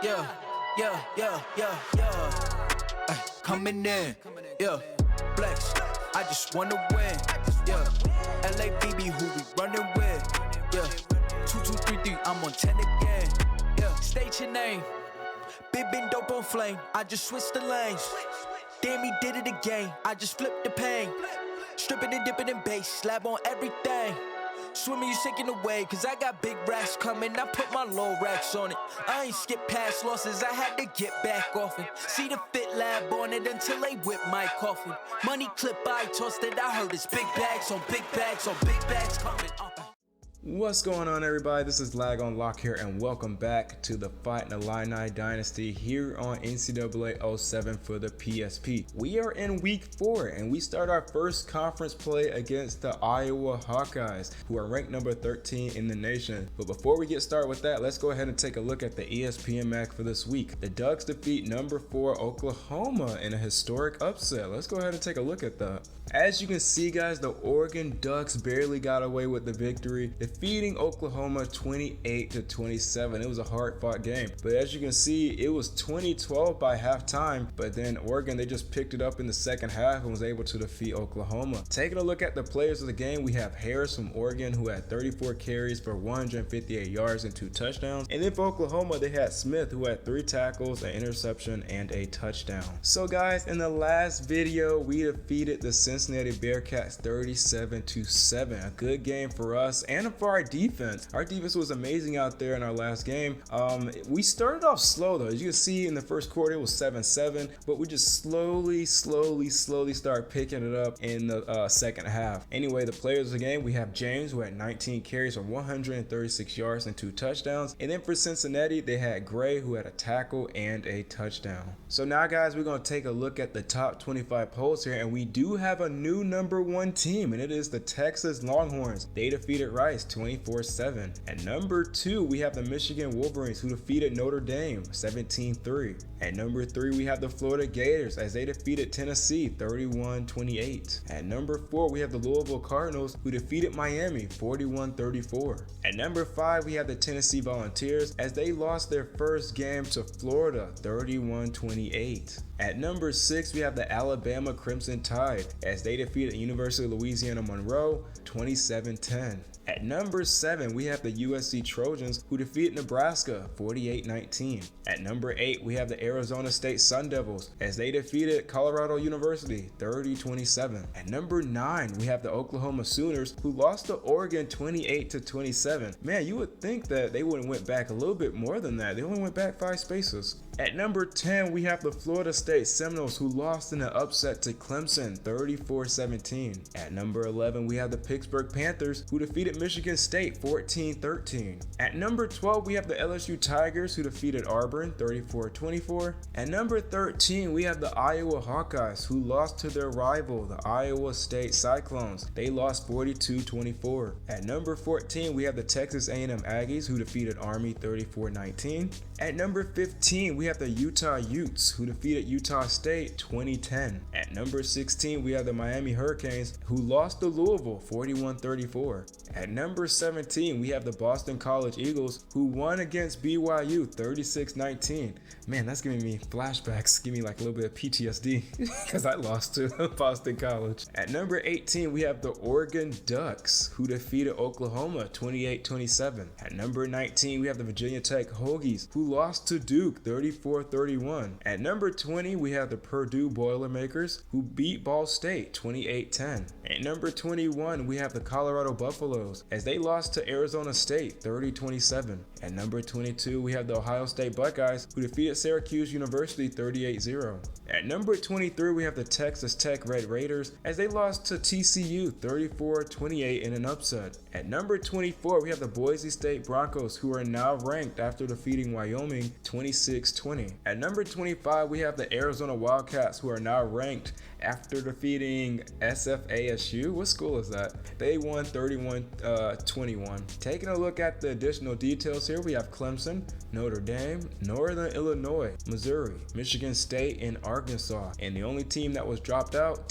Ay, coming in, yeah. Flex, I just wanna win, yeah. LABB, who we running with, yeah. 2233, I'm on 10 again, yeah. State your name, big dope on flame. I just switched the lanes. Damn, he did it again. I just flipped the pain. Stripping and dipping in bass, slab on everything. Swimming, you sinking away, cause I got big racks coming. I put my low racks on it. I ain't skip past losses, I had to get back off it. See the fit lab on it until they whip my coffin. Money clip, I tossed it, I heard it's big bags on big bags on big bags coming. What's going on, everybody? This is Lag on Lock here, and welcome back to the Fighting Illini Dynasty here on NCAA 07 for the PSP. We are in week 4, and we start our first conference play against the Iowa Hawkeyes, who are ranked number 13 in the nation. But before we get started with that, let's go ahead and take a look at the ESPN MAC for this week. The Ducks defeat number 4 Oklahoma in a historic upset. Let's go ahead and take a look at that. As you can see, guys, the Oregon Ducks barely got away with the victory, defeating Oklahoma 28-27. It was a hard-fought game, but as you can see, it was 20-12 by halftime, but then Oregon, they just picked it up in the second half and was able to defeat Oklahoma. Taking a look at the players of the game, we have Harris from Oregon, who had 34 carries for 158 yards and 2 touchdowns, and then for Oklahoma, they had Smith, who had 3 tackles, an interception, and a touchdown. So guys, in the last video, we defeated the Cincinnati Bearcats 37-7. A good game for us and for our defense. Our defense was amazing out there in our last game. We started off slow though. As you can see in the first quarter, it was 7-7, but we just slowly started picking it up in the second half. Anyway, the players of the game, we have James, who had 19 carries for 136 yards and 2 touchdowns. And then for Cincinnati, they had Gray, who had a tackle and a touchdown. So now, guys, we're going to take a look at the top 25 polls here, and we do have a new number 1 team, and it is the Texas Longhorns. They defeated Rice 24-7. At number 2, we have the Michigan Wolverines, who defeated Notre Dame 17-3. At number 3, we have the Florida Gators, as they defeated Tennessee 31-28. At number 4, we have the Louisville Cardinals, who defeated Miami 41-34. At number 5, we have the Tennessee Volunteers, as they lost their first game to Florida 31-28. At number 6, we have the Alabama Crimson Tide, as they defeated University of Louisiana Monroe 27-10. At number 7, we have the USC Trojans, who defeated Nebraska 48-19. At number 8, we have the Arizona State Sun Devils, as they defeated Colorado University 30-27. At number 9, we have the Oklahoma Sooners, who lost to Oregon 28-27. Man, you would think that they would have went back a little bit more than that. They only went back 5 spaces. At number 10, we have the Florida State Seminoles, who lost in an upset to Clemson 34-17. At number 11, we have the Pittsburgh Panthers, who defeated Michigan State 14-13. At number 12, we have the LSU Tigers, who defeated Auburn 34-24. At number 13, we have the Iowa Hawkeyes, who lost to their rival, the Iowa State Cyclones. They lost 42-24. At number 14, we have the Texas A&M Aggies, who defeated Army 34-19. At number 15, we have the Utah Utes, who defeated Utah State 20-10. At number 16, we have the Miami Hurricanes, who lost to Louisville 41-34. At number 17, we have the Boston College Eagles, who won against BYU 36-19. Man, that's giving me flashbacks, giving me like a little bit of PTSD because I lost to Boston College. At number 18, we have the Oregon Ducks, who defeated Oklahoma 28-27. At number 19, we have the Virginia Tech Hokies, who lost to Duke 34-31. At number 20, we have the Purdue Boilermakers, who beat Ball State 28-10. At number 21, we have the Colorado Buffaloes, as they lost to Arizona State 30-27. At number 22, we have the Ohio State Buckeyes, who defeated Syracuse University 38-0. At number 23, we have the Texas Tech Red Raiders, as they lost to TCU 34-28 in an upset. At number 24, we have the Boise State Broncos, who are now ranked after defeating Wyoming 26-20. At number 25, we have the Arizona Wildcats, who are now ranked after defeating SFA ASU. What school is that? They won 31-21. Taking a look at the additional details here, we have Clemson, Notre Dame, Northern Illinois, Missouri, Michigan State, and Arkansas. And the only team that was dropped out,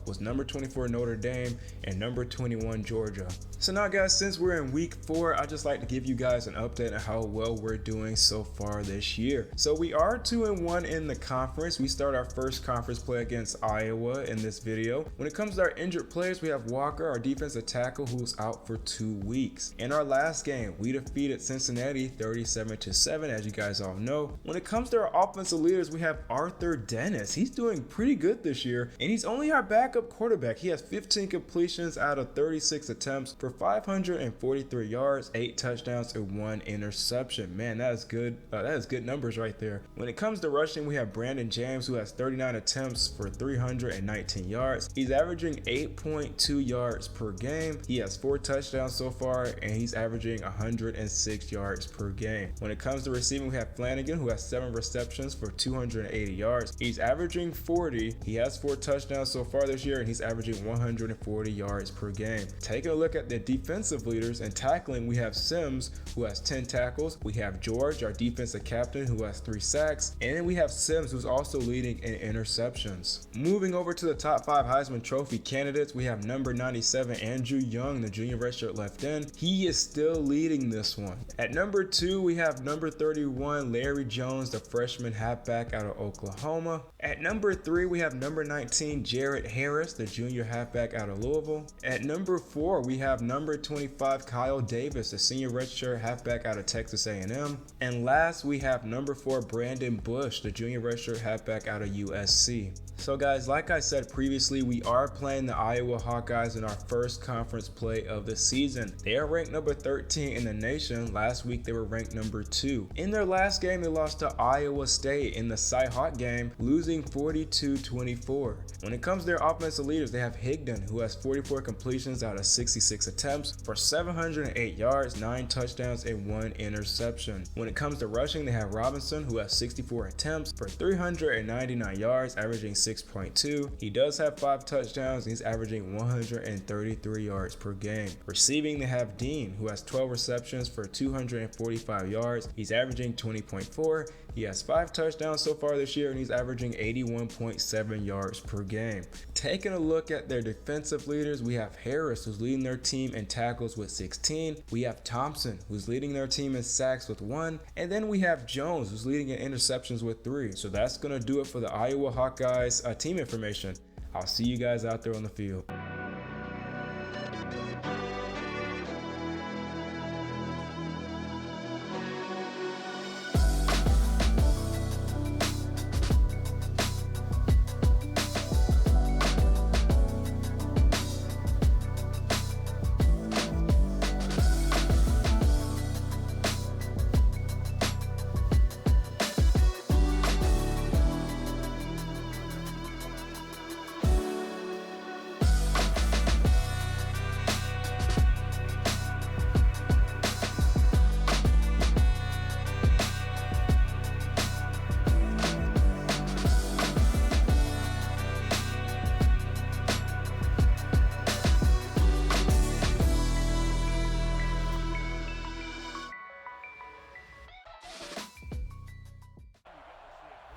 was number 24 Notre Dame and number 21 Georgia. So now guys, since we're in week 4, I'd just like to give you guys an update on how well we're doing so far this year. So we are 2-1 in the conference. We start our first conference play against Iowa in this video. When it comes to our injured players, we have Walker, our defensive tackle, who's out for 2 weeks. In our last game, we defeated Cincinnati 37-7, as you guys all know. When it comes to our offensive leaders, we have Arthur Dennis. He's doing pretty good this year, and he's only our backup quarterback. He has 15 completions out of 36 attempts for 543 yards, 8 touchdowns, and 1 interception. Man, that is good. That is good numbers right there. When it comes to rushing, we have Brandon James, who has 39 attempts for 319 yards. He's averaging 8.2 yards per game. He has 4 touchdowns so far, and he's averaging 106 yards per game. When it comes to receiving, we have Flanagan, who has 7 receptions for 280 yards. He's averaging 40. He has 4 touchdowns so far this year, and he's averaging 140 yards per game. Taking a look at the defensive leaders and tackling, we have Sims, who has 10 tackles. We have George, our defensive captain, who has 3 sacks. And then we have Sims, who's also leading in interceptions. Moving over to the top 5 Heisman Trophy candidates, we have number 97, Andrew Young, the junior redshirt left end. He is still leading this one. At number 2, we have number 31, Larry Jones, the freshman halfback out of Oklahoma. At number 3, we have number 19, Jarrett Harris, the junior halfback out of Louisville. At number 4, we have number 25, Kyle Davis, the senior redshirt halfback out of Texas A&M. And last, we have number 4, Brandon Bush, the junior redshirt halfback out of USC. So guys, like I said previously, we are playing the Iowa Hawkeyes in our first conference play of the season. They are ranked number 13 in the nation. Last week they were ranked number 2. In their last game, they lost to Iowa State in the Cy-Hawk game, losing 42-24. When it comes to their offensive leaders, they have Higdon, who has 44 completions out of 66 attempts for 708 yards, 9 touchdowns, and 1 interception. When it comes to rushing, they have Robinson, who has 64 attempts for 399 yards, averaging 6.2. He does have 5 touchdowns, and he's averaging 133 yards per game. Receiving, they have Dean, who has 12 receptions for 245 yards. He's averaging 20.4. He has 5 touchdowns so far this year, and he's averaging 81.7 yards per game. Taking a look at their defensive leaders, we have Harris, who's leading their team in tackles with 16. We have Thompson, who's leading their team in sacks with 1. And then we have Jones, who's leading in interceptions with 3. So that's going to do it for the Iowa Hawkeyes team information. I'll see you guys out there on the field.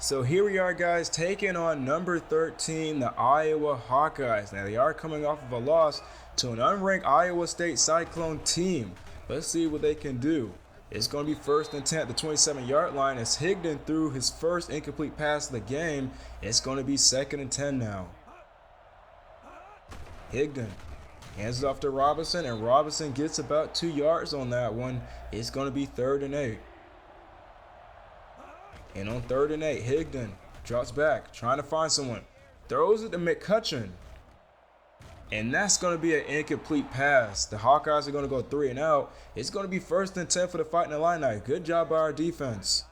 So here we are, guys, taking on number 13, the Iowa Hawkeyes. Now, they are coming off of a loss to an unranked Iowa State Cyclone team. Let's see what they can do. It's going to be 1st and 10 at the 27-yard line as Higdon threw his first incomplete pass of the game. It's going to be 2nd and 10 now. Higdon hands it off to Robinson, and Robinson gets about 2 yards on that one. It's going to be 3rd and 8. And on 3rd and 8, Higdon drops back, trying to find someone. Throws it to McCutcheon. And that's going to be an incomplete pass. The Hawkeyes are going to go 3 and out. It's going to be 1st and 10 for the Fighting Illini. Good job by our defense.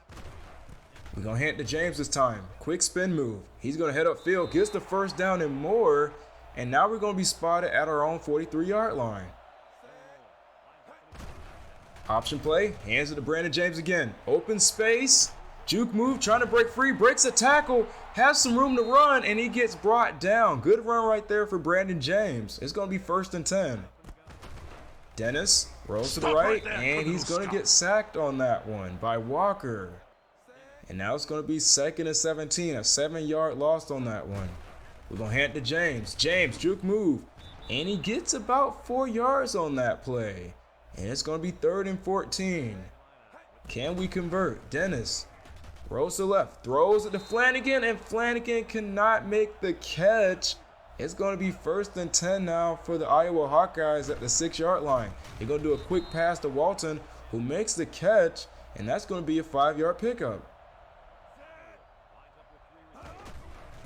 We're going to hand it to James this time. Quick spin move. He's going to head upfield, gets the 1st down and more. And now we're going to be spotted at our own 43-yard line. Option play, hands it to Brandon James again. Open space. Juke move, trying to break free, breaks a tackle, has some room to run, and he gets brought down. Good run right there for Brandon James. It's going to be 1st and 10. Dennis rolls to the right, and he's going to get sacked on that one by Walker. And now it's going to be 2nd and 17, a 7-yard loss on that one. We're going to hand it to James. James, juke move, and he gets about 4 yards on that play. And it's going to be 3rd and 14. Can we convert? Dennis rolls to the left, throws it to Flanagan, and Flanagan cannot make the catch. It's going to be 1st and 10 now for the Iowa Hawkeyes at the 6-yard line. They're going to do a quick pass to Walton, who makes the catch, and that's going to be a 5-yard pickup.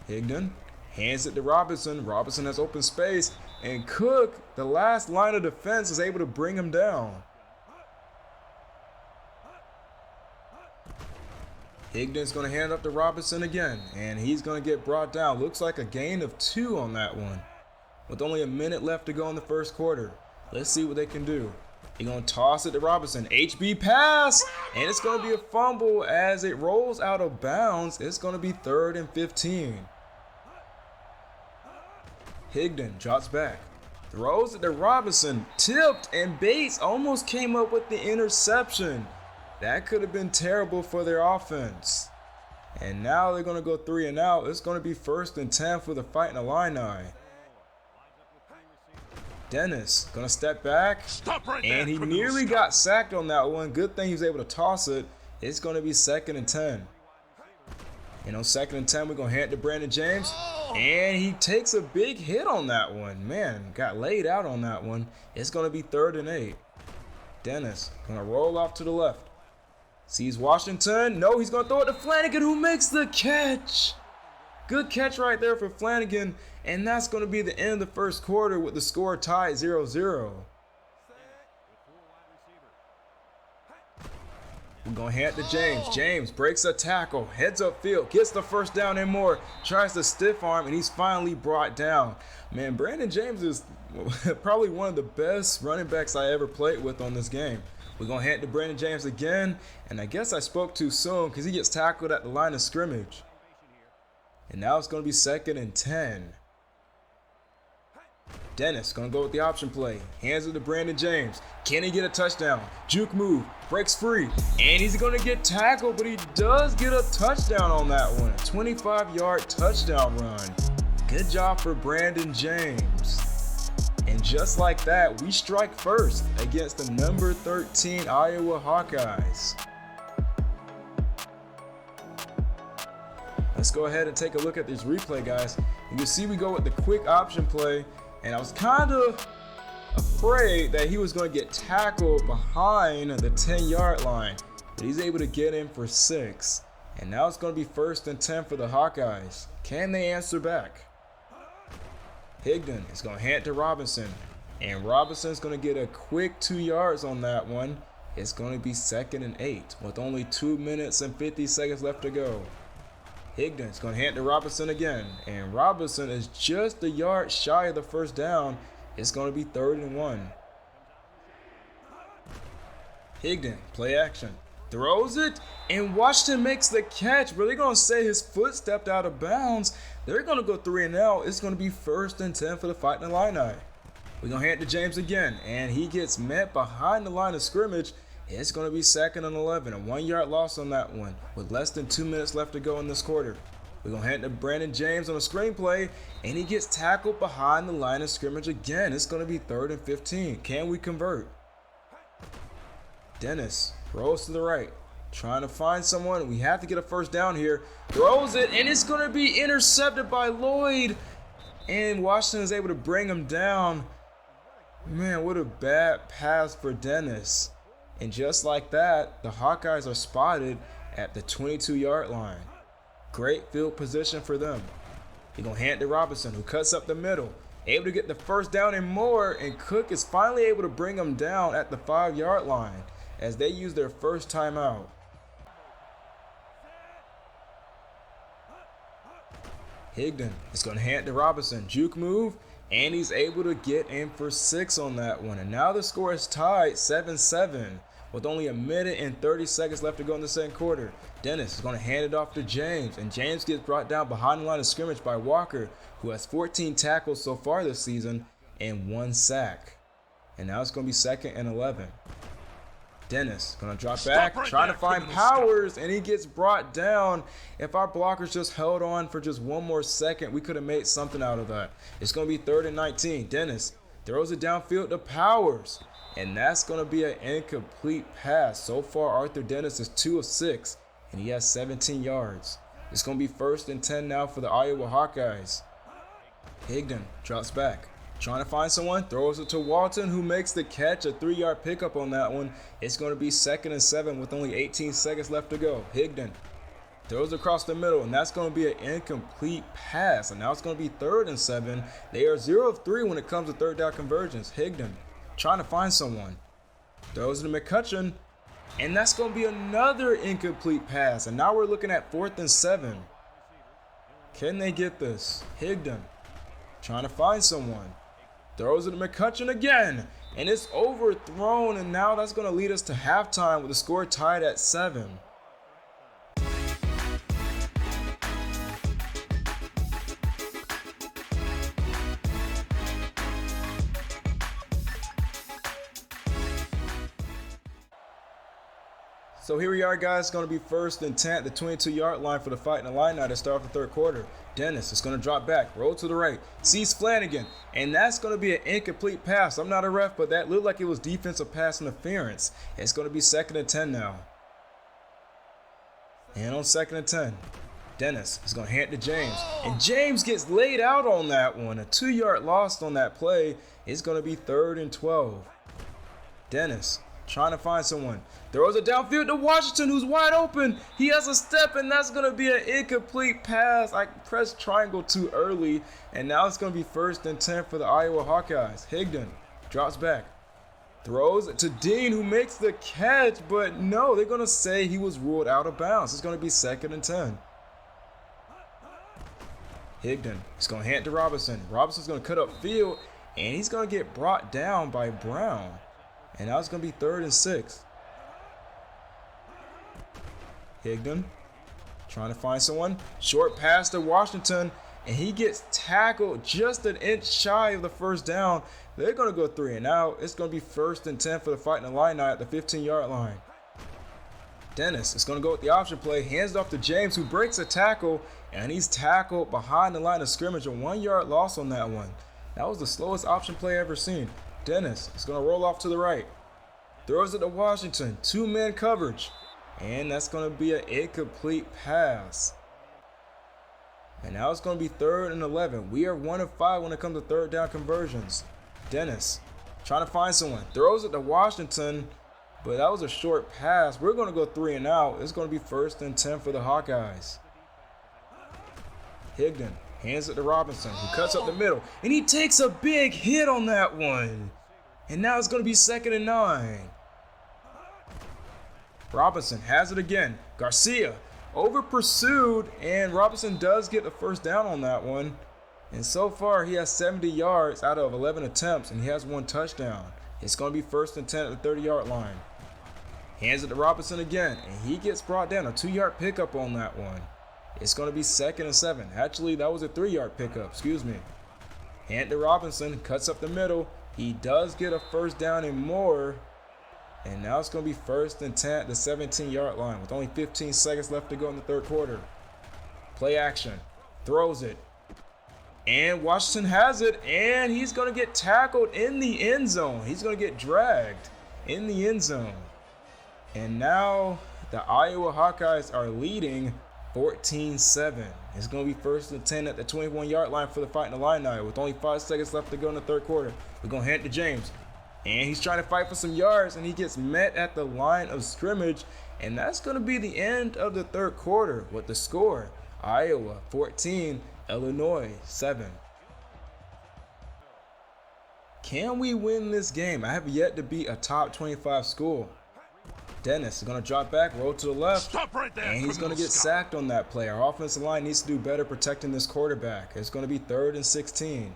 Higdon hands it to Robinson. Robinson has open space, and Cook, the last line of defense, is able to bring him down. Higdon's going to hand up to Robinson again, and he's going to get brought down. Looks like a gain of 2 on that one, with only a minute left to go in the 1st quarter. Let's see what they can do. He's going to toss it to Robinson. HB pass, and it's going to be a fumble as it rolls out of bounds. It's going to be 3rd and 15. Higdon drops back, throws it to Robinson, tipped, and Bates almost came up with the interception. That could have been terrible for their offense. And now they're going to go 3 and out. It's going to be 1st and 10 for the Fighting Illini. Dennis going to step back, and he nearly got sacked on that one. Good thing he was able to toss it. It's going to be 2nd and 10. And on 2nd and 10, we're going to hand it to Brandon James. And he takes a big hit on that one. Man, got laid out on that one. It's going to be 3rd and 8. Dennis going to roll off to the left. Sees Washington. No, he's going to throw it to Flanagan, who makes the catch. Good catch right there for Flanagan. And that's going to be the end of the 1st quarter with the score tied 0-0. We're going to hand it to James. James breaks a tackle, heads upfield, gets the 1st down and more, tries to stiff arm, and he's finally brought down. Man, Brandon James is probably one of the best running backs I ever played with on this game. We're going to hand it to Brandon James again, and I guess I spoke too soon because he gets tackled at the line of scrimmage. And now it's going to be 2nd and 10. Dennis going to go with the option play. Hands it to Brandon James. Can he get a touchdown? Juke move. Breaks free. And he's going to get tackled, but he does get a touchdown on that one. A 25-yard touchdown run. Good job for Brandon James. And just like that, we strike first against the number 13 Iowa Hawkeyes. Let's go ahead and take a look at this replay, guys. You can see we go with the quick option play. And I was kind of afraid that he was going to get tackled behind the 10-yard line. But he's able to get in for 6. And now it's going to be 1st and 10 for the Hawkeyes. Can they answer back? Higdon is going to hand it to Robinson. And Robinson's going to get a quick 2 yards on that one. It's going to be 2nd and 8 with only 2 minutes and 50 seconds left to go. Higdon's going to hand it to Robinson again, and Robinson is just a yard shy of the 1st down. It's going to be 3rd and 1. Higdon, play action, throws it, and Washington makes the catch, but they're going to say his foot stepped out of bounds. They're going to go 3 and out. It's going to be 1st and 10 for the Fighting Illini. We're going to hand it to James again, and he gets met behind the line of scrimmage. It's going to be 2nd and 11, a 1-yard loss on that one, with less than 2 minutes left to go in this quarter. We're going to hand it to Brandon James on a screenplay, and he gets tackled behind the line of scrimmage again. It's going to be 3rd and 15. Can we convert? Dennis rolls to the right, trying to find someone. We have to get a 1st down here. Throws it, and it's going to be intercepted by Lloyd, and Washington is able to bring him down. Man, what a bad pass for Dennis. And just like that, the Hawkeyes are spotted at the 22-yard line. Great field position for them. He's going to hand it to Robinson, who cuts up the middle. Able to get the 1st down and more, and Cook is finally able to bring him down at the 5-yard line as they use their 1st timeout. Higdon is going to hand it to Robinson. Juke move, and he's able to get in for 6 on that one. And now the score is tied 7-7 with only a minute and 30 seconds left to go in the second quarter. Dennis is going to hand it off to James, and James gets brought down behind the line of scrimmage by Walker, who has 14 tackles so far this season and 1 sack. And now it's going to be 2nd and 11. Dennis going to drop back, trying to find Powers, and he gets brought down. If our blockers just held on for just one more second, we could have made something out of that. It's going to be 3rd and 19. Dennis throws it downfield to Powers, and that's going to be an incomplete pass. So far, Arthur Dennis is 2 of 6, and he has 17 yards. It's going to be 1st and 10 now for the Iowa Hawkeyes. Higdon drops back, trying to find someone, throws it to Walton, who makes the catch, a 3-yard pickup on that one. It's going to be 2nd and 7 with only 18 seconds left to go. Higdon throws across the middle, and that's going to be an incomplete pass. And now it's going to be 3rd and 7. They are 0 of 3 when it comes to third down conversions. Higdon trying to find someone, throws it to McCutcheon, and that's going to be another incomplete pass. And now we're looking at 4th and 7. Can they get this? Higdon trying to find someone, throws it to McCutcheon again, and it's overthrown, and now that's going to lead us to halftime with the score tied at 7. So here we are, guys. It's going to be 1st and 10 at the 22-yard line for the Fighting Illini to start off the 3rd quarter. Dennis is going to drop back, roll to the right, sees Flanagan, and that's going to be an incomplete pass. I'm not a ref, but that looked like it was defensive pass interference. It's going to be 2nd and 10 now. And on 2nd and 10, Dennis is going to hand it to James, and James gets laid out on that one. A 2-yard loss on that play. It's going to be 3rd and 12. Dennis trying to find someone, throws it downfield to Washington, who's wide open. He has a step, and that's going to be an incomplete pass. I pressed triangle too early, and now it's going to be 1st and 10 for the Iowa Hawkeyes. Higdon drops back, throws it to Dean, who makes the catch, but no, they're going to say he was ruled out of bounds. It's going to be 2nd and 10. Higdon is going to hand it to Robinson. Robinson's going to cut up field, and he's going to get brought down by Brown. And now it's going to be 3rd and 6. Higdon trying to find someone. Short pass to Washington, and he gets tackled just an inch shy of the 1st down. They're going to go 3 and out. It's going to be 1st and 10 for the Fighting Illini at the 15-yard line. Dennis is going to go with the option play, hands it off to James, who breaks a tackle, and he's tackled behind the line of scrimmage. A 1-yard loss on that one. That was the slowest option play I've ever seen. Dennis is going to roll off to the right, throws it to Washington, 2-man coverage, and that's going to be an incomplete pass. And now it's going to be 3rd and 11. We are 1 of 5 when it comes to third down conversions. Dennis trying to find someone, throws it to Washington, but that was a short pass. We're going to go 3 and out. It's going to be 1st and 10 for the Hawkeyes. Higdon hands it to Robinson, who cuts up the middle, and he takes a big hit on that one. And now it's going to be 2nd and 9. Robinson has it again. Garcia over pursued, and Robinson does get the 1st down on that one. And so far, he has 70 yards out of 11 attempts, and he has 1 touchdown. It's going to be 1st and 10 at the 30-yard line. Hands it to Robinson again, and he gets brought down. A 2-yard pickup on that one. It's going to be 2nd and 7. Actually, that was a 3-yard pickup. Excuse me. Hand to Robinson. Cuts up the middle. He does get a 1st down and more. And now it's going to be 1st and 10 at the 17-yard line with only 15 seconds left to go in the 3rd quarter. Play action. Throws it. And Washington has it. And he's going to get tackled in the end zone. He's going to get dragged in the end zone. And now the Iowa Hawkeyes are leading 14-7. It's going to be 1st and 10 at the 21-yard line for the Fighting Illini with only 5 seconds left to go in the 3rd quarter. We're going to hand it to James. And he's trying to fight for some yards, and he gets met at the line of scrimmage. And that's going to be the end of the 3rd quarter with the score. Iowa 14, Illinois 7. Can we win this game? I have yet to beat a top 25 school. Dennis is going to drop back, roll to the left, and he's going to get sacked on that play. Our offensive line needs to do better protecting this quarterback. It's going to be 3rd and 16.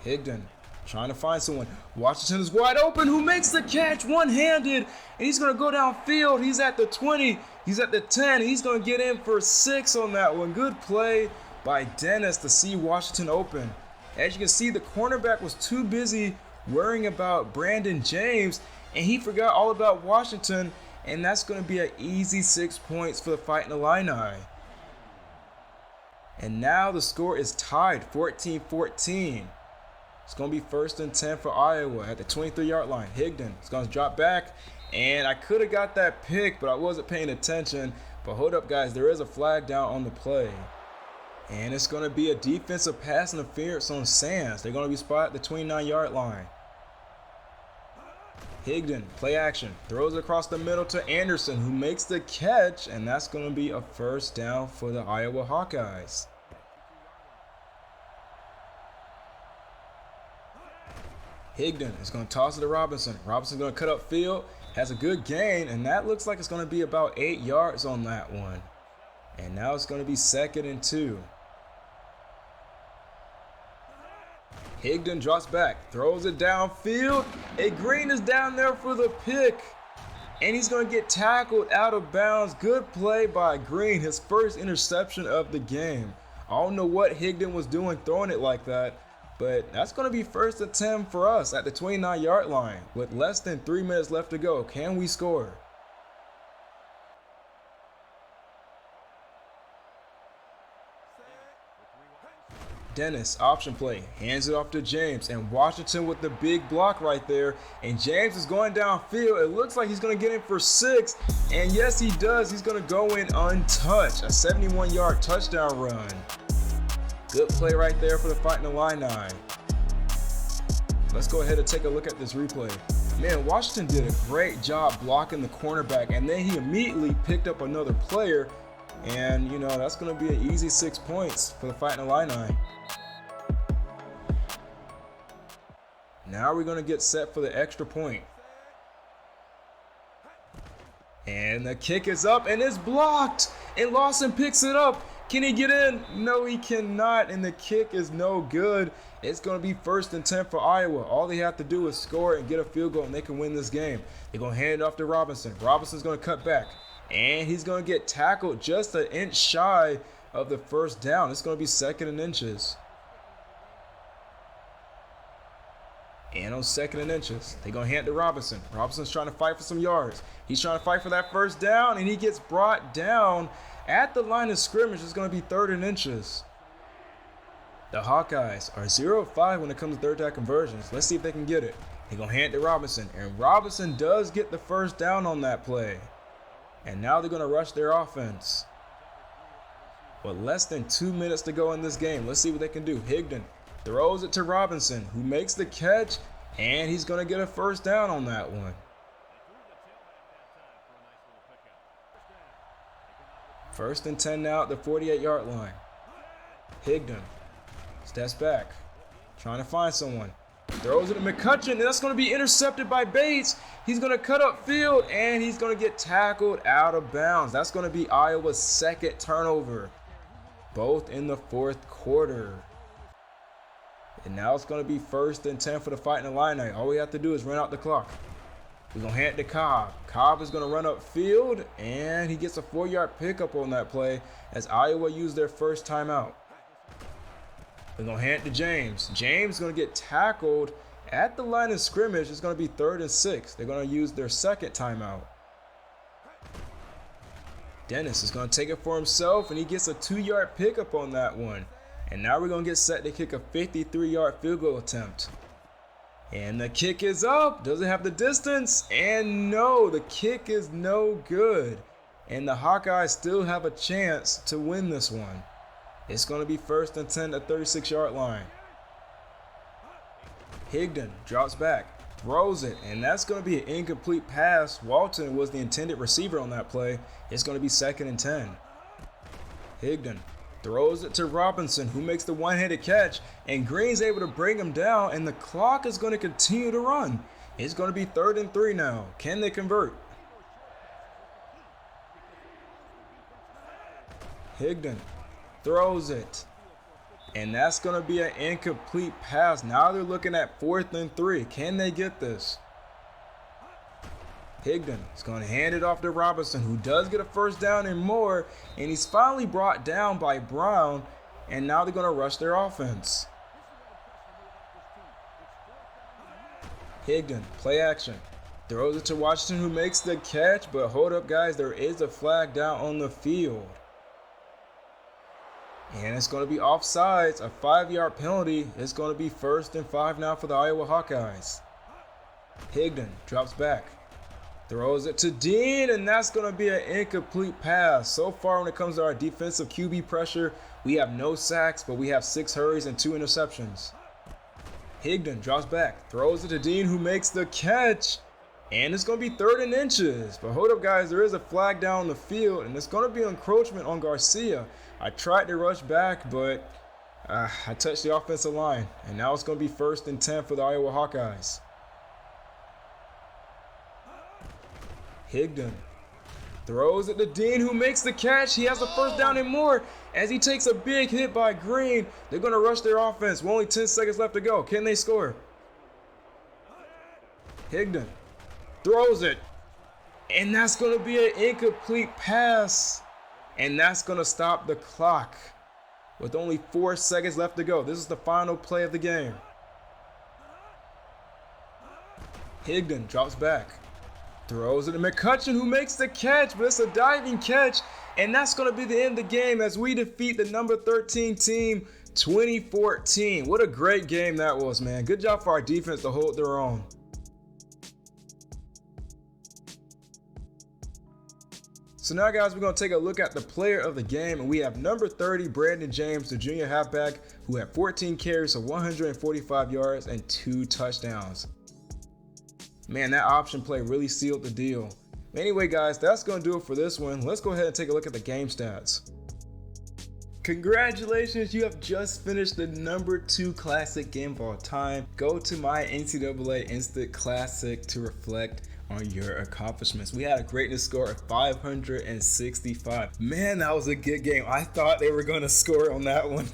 Higdon trying to find someone. Washington is wide open, who makes the catch one-handed, and he's going to go downfield. He's at the 20, he's at the 10, he's going to get in for 6 on that one. Good play by Dennis to see Washington open. As you can see, the cornerback was too busy worrying about Brandon James, and he forgot all about Washington, and that's going to be an easy 6 points for the Fighting Illini. And now the score is tied, 14-14. It's going to be 1st and 10 for Iowa at the 23-yard line. Higdon is going to drop back, and I could have got that pick, but I wasn't paying attention. But hold up, guys, there is a flag down on the play. And it's going to be a defensive pass interference on Sands. They're going to be spotted at the 29-yard line. Higdon, play action, throws it across the middle to Anderson, who makes the catch, and that's going to be a 1st down for the Iowa Hawkeyes. Higdon is going to toss it to Robinson. Robinson's going to cut up field, has a good gain, and that looks like it's going to be about 8 yards on that one. And now it's going to be 2nd and 2. Higdon drops back, throws it downfield, and Green is down there for the pick. And he's going to get tackled out of bounds. Good play by Green, his first interception of the game. I don't know what Higdon was doing throwing it like that, but that's going to be 1st and 10 for us at the 29-yard line with less than 3 minutes left to go. Can we score? Dennis, option play, hands it off to James, and Washington with the big block right there, and James is going downfield. It looks like he's going to get in for 6, and yes, he does. He's going to go in untouched, a 71-yard touchdown run. Good play right there for the Fighting Illini. Let's go ahead and take a look at this replay. Man, Washington did a great job blocking the cornerback, and then he immediately picked up another player, and you know, that's going to be an easy 6 points for the Fighting Illini. Now we're going to get set for the extra point. And the kick is up and it's blocked. And Lawson picks it up. Can he get in? No, he cannot. And the kick is no good. It's going to be 1st and 10 for Iowa. All they have to do is score and get a field goal and they can win this game. They're going to hand it off to Robinson. Robinson's going to cut back. And he's going to get tackled just an inch shy of the 1st down. It's going to be 2nd and inches. And on 2nd and inches, they're going to hand it to Robinson. Robinson's trying to fight for some yards. He's trying to fight for that 1st down, and he gets brought down at the line of scrimmage. It's going to be 3rd and inches. The Hawkeyes are 0-5 when it comes to 3rd down conversions. Let's see if they can get it. They're going to hand it to Robinson, and Robinson does get the 1st down on that play. And now they're going to rush their offense. With less than 2 minutes to go in this game, let's see what they can do. Higdon throws it to Robinson, who makes the catch, and he's going to get a 1st down on that one. 1st and 10 now at the 48-yard line. Higdon steps back, trying to find someone. Throws it to McCutcheon, and that's going to be intercepted by Bates. He's going to cut up field, and he's going to get tackled out of bounds. That's going to be Iowa's 2nd turnover, both in the 4th quarter. And now it's going to be 1st and 10 for the Fighting Illini. All we have to do is run out the clock. We're going to hand it to Cobb. Cobb is going to run up field, and he gets a 4-yard pickup on that play as Iowa used their 1st timeout. We're going to hand it to James. James is going to get tackled at the line of scrimmage. It's going to be 3rd and 6. They're going to use their 2nd timeout. Dennis is going to take it for himself, and he gets a 2-yard pickup on that one. And now we're going to get set to kick a 53-yard field goal attempt. And the kick is up. Does it have the distance? And no, the kick is no good. And the Hawkeyes still have a chance to win this one. It's going to be 1st and 10 at the 36-yard line. Higdon drops back, throws it, and that's going to be an incomplete pass. Walton was the intended receiver on that play. It's going to be 2nd and 10. Higdon throws it to Robinson, who makes the one-handed catch, and Green's able to bring him down, and the clock is going to continue to run. It's going to be 3rd and 3 now. Can they convert? Higdon throws it, And that's going to be an incomplete pass. Now they're looking at 4th and 3. Can they get this? Higdon is going to hand it off to Robinson, who does get a first down and more. And he's finally brought down by Brown. And now they're going to rush their offense. Higdon, play action. Throws it to Washington, who makes the catch. But hold up, guys. There is a flag down on the field. And it's going to be offsides, a 5-yard penalty. It's going to be 1st and 5 now for the Iowa Hawkeyes. Higdon drops back, throws it to Dean, and that's going to be an incomplete pass. So far when it comes to our defensive QB pressure, we have no sacks, but we have 6 hurries and 2 interceptions. Higdon drops back, throws it to Dean, who makes the catch. And it's going to be 3rd and inches. But hold up, guys, there is a flag down the field, and it's going to be encroachment on Garcia. I tried to rush back, but I touched the offensive line. And now it's going to be 1st and 10 for the Iowa Hawkeyes. Higdon throws it to Dean, who makes the catch. He has a first down and more as he takes a big hit by Green. They're going to rush their offense. With only 10 seconds left to go. Can they score? Higdon throws it, and that's going to be an incomplete pass, and that's going to stop the clock with only 4 seconds left to go. This is the final play of the game. Higdon drops back, throws it to McCutcheon, who makes the catch, but it's a diving catch, and that's going to be the end of the game as we defeat the number 13 team 2014. What a great game that was, man. Good job for our defense to hold their own. So now, guys, we're going to take a look at the player of the game, and we have number 30, Brandon James, the junior halfback, who had 14 carries for 145 yards and 2 touchdowns. Man, that option play really sealed the deal. Anyway, guys, that's going to do it for this one. Let's go ahead and take a look at the game stats. Congratulations, you have just finished the number 2 classic game of all time. Go to my NCAA Instant Classic to reflect on your accomplishments. We had a greatness score of 565. Man, that was a good game. I thought they were going to score on that one.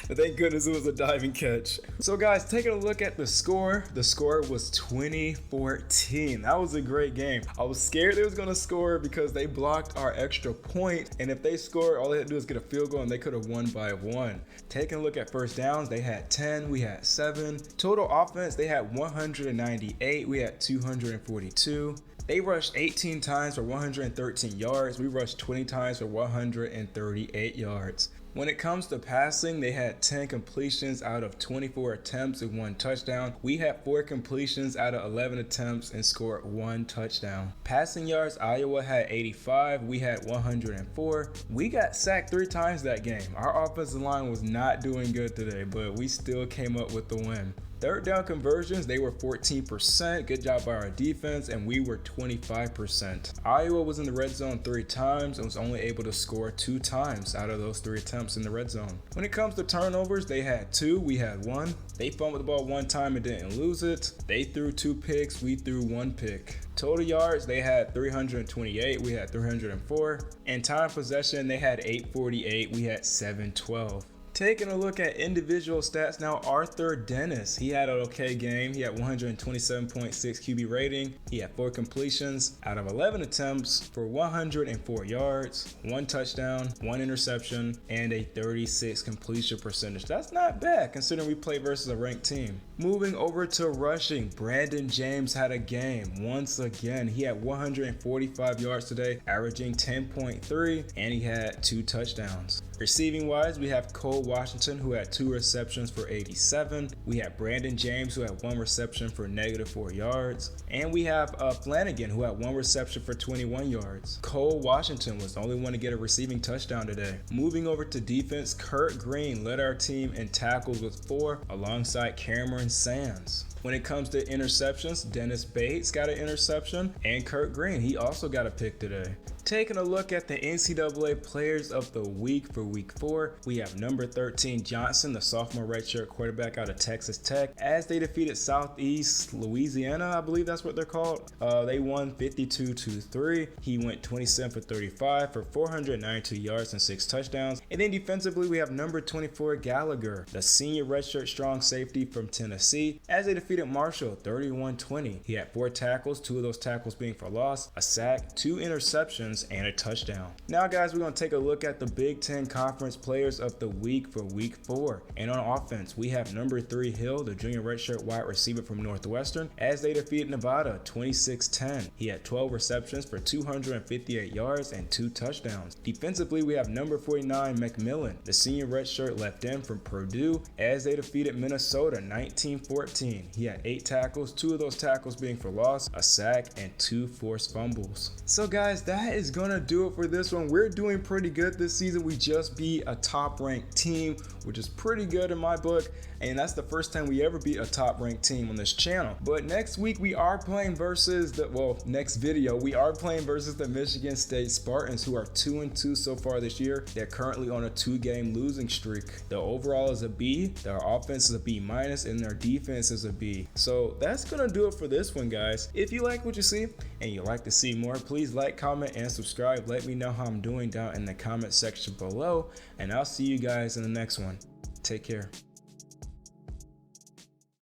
But thank goodness it was a diving catch. So guys, taking a look at the score was 2014. That was a great game. I was scared they was going to score because they blocked our extra point, and if they scored, all they had to do was get a field goal and they could have won by 1. Taking a look at first downs, they had 10, we had 7. Total offense, they had 198, we had 242. They rushed 18 times for 113 yards. We rushed 20 times for 138 yards. When it comes to passing, they had 10 completions out of 24 attempts and 1 touchdown. We had 4 completions out of 11 attempts and scored 1 touchdown. Passing yards, Iowa had 85. We had 104. We got sacked 3 times that game. Our offensive line was not doing good today, but we still came up with the win. Third down conversions, they were 14%. Good job by our defense, and we were 25%. Iowa was in the red zone 3 times and was only able to score 2 times out of those 3 attempts in the red zone. When it comes to turnovers, they had 2, we had 1. They fumbled the ball 1 time and didn't lose it. They threw 2 picks, we threw 1 pick. Total yards, they had 328, we had 304. And time possession, they had 848, we had 712. Taking a look at individual stats now, Arthur Dennis, he had an okay game. He had 127.6 QB rating. He had 4 completions out of 11 attempts for 104 yards, 1 touchdown, 1 interception, and a 36 completion percentage. That's not bad considering we played versus a ranked team. Moving over to rushing, Brandon James had a game. Once again, he had 145 yards today, averaging 10.3, and he had 2 touchdowns. Receiving wise, we have Cole Washington, who had 2 receptions for 87. We have Brandon James, who had 1 reception for -4 yards. And we have Flanagan, who had 1 reception for 21 yards. Cole Washington was the only one to get a receiving touchdown today. Moving over to defense, Kurt Green led our team in tackles with 4, alongside Cameron Sands. When it comes to interceptions, Dennis Bates got an interception, and Kurt Green, he also got a pick today. Taking a look at the NCAA Players of the Week for Week 4, we have number 13 Johnson, the sophomore redshirt quarterback out of Texas Tech, as they defeated Southeast Louisiana, I believe that's what they're called. They won 52-3. He went 27 for 35 for 492 yards and 6 touchdowns. And then defensively, we have number 24 Gallagher, the senior redshirt strong safety from Tennessee, as they defeated Marshall 31-20. He had 4 tackles, 2 of those tackles being for loss, a sack, 2 interceptions, and a touchdown. Now guys, we're going to take a look at the Big Ten Conference Players of the Week for Week 4. And on offense, we have number 3 Hill, the junior redshirt wide receiver from Northwestern, as they defeated Nevada 26-10. He had 12 receptions for 258 yards and 2 touchdowns. Defensively, we have number 49 McMillan, the senior redshirt left end from Purdue, as they defeated Minnesota 19-14. He had 8 tackles, 2 of those tackles being for loss, a sack, and 2 forced fumbles. So guys, that is gonna do it for this one. We're doing pretty good this season. We just beat a top ranked team, which is pretty good in my book, and that's the first time we ever beat a top ranked team on this channel. But next week we are playing versus next video we are playing versus the Michigan State Spartans, who are 2-2 so far this year. They're currently on a 2-game losing streak. The overall is a B, their offense is a B-, and their defense is a B. So that's gonna do it for this one, guys. If you like what you see and you'd like to see more, please like, comment, and subscribe. Let me know how I'm doing down in the comment section below, and I'll see you guys in the next one. Take care.